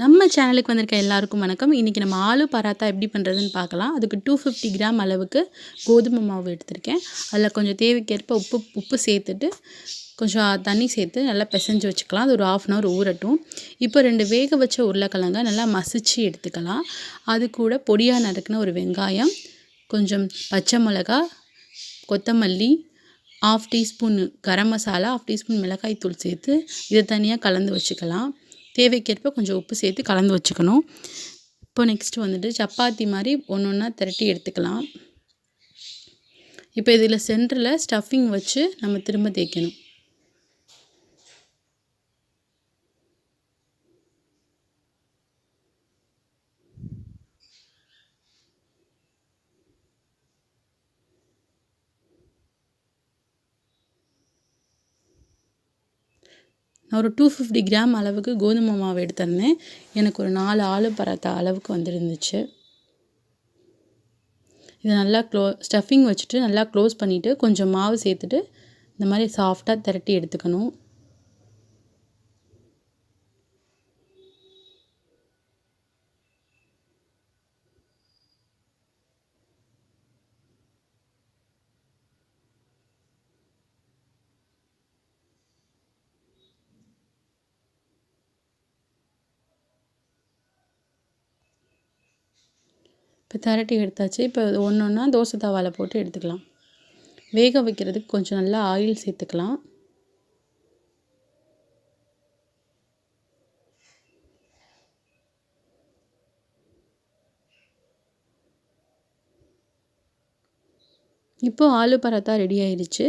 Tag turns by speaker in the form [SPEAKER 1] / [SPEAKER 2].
[SPEAKER 1] நம்ம சேனலுக்கு வந்திருக்க எல்லாருக்கும் வணக்கம். இன்றைக்கி நம்ம ஆலு பராத்தா எப்படி பண்ணுறதுன்னு பார்க்கலாம். அதுக்கு 250 கிராம் அளவுக்கு கோதுமை மாவு எடுத்திருக்கேன். அதில் கொஞ்சம் தேவைக்கேற்ப உப்பு சேர்த்துட்டு கொஞ்சம் தண்ணி சேர்த்து நல்லா பிசைஞ்சு வச்சுக்கலாம். அது ஒரு 1/2 hour ஊறட்டும். இப்போ 2 வேக வச்ச உருளைக்கிழங்க நல்லா மசிச்சு எடுத்துக்கலாம். அது கூட பொடியாக நறுக்குன ஒரு வெங்காயம், கொஞ்சம் பச்சை மிளகா, கொத்தமல்லி, 1/2 டீஸ்பூன் கரம் மசாலா, 1/2 டீஸ்பூன் மிளகாய் தூள் சேர்த்து இதை தனியாக கலந்து வச்சுக்கலாம். தேவைக்கேற்ப கொஞ்சம் உப்பு சேர்த்து கலந்து வச்சுக்கணும். இப்போ நெக்ஸ்ட்டு வந்துட்டு சப்பாத்தி மாதிரி ஒன்றா திரட்டி எடுத்துக்கலாம். இப்போ இதில் சென்டரில் ஸ்டஃபிங் வச்சு நம்ம திரும்ப தேய்க்கணும். நான் ஒரு 250 கிராம் அளவுக்கு கோதுமை மாவு எடுத்திருந்தேன். எனக்கு ஒரு 4 ஆலு பராத்தா அளவுக்கு வந்துருந்துச்சு. இதை நல்லா ஸ்டஃபிங் வச்சுட்டு நல்லா க்ளோஸ் பண்ணிவிட்டு கொஞ்சம் மாவு சேர்த்துட்டு இந்த மாதிரி சாஃப்டாக திரட்டி எடுத்துக்கணும். இப்போ திரட்டி எடுத்தாச்சு. இப்போ ஒன்று ஒன்றா தோசை தவாவில் போட்டு எடுத்துக்கலாம். வேக வைக்கிறதுக்கு கொஞ்சம் நல்லா ஆயில் சேர்த்துக்கலாம். இப்போது ஆலு பராத்தா ரெடி ஆயிடுச்சு.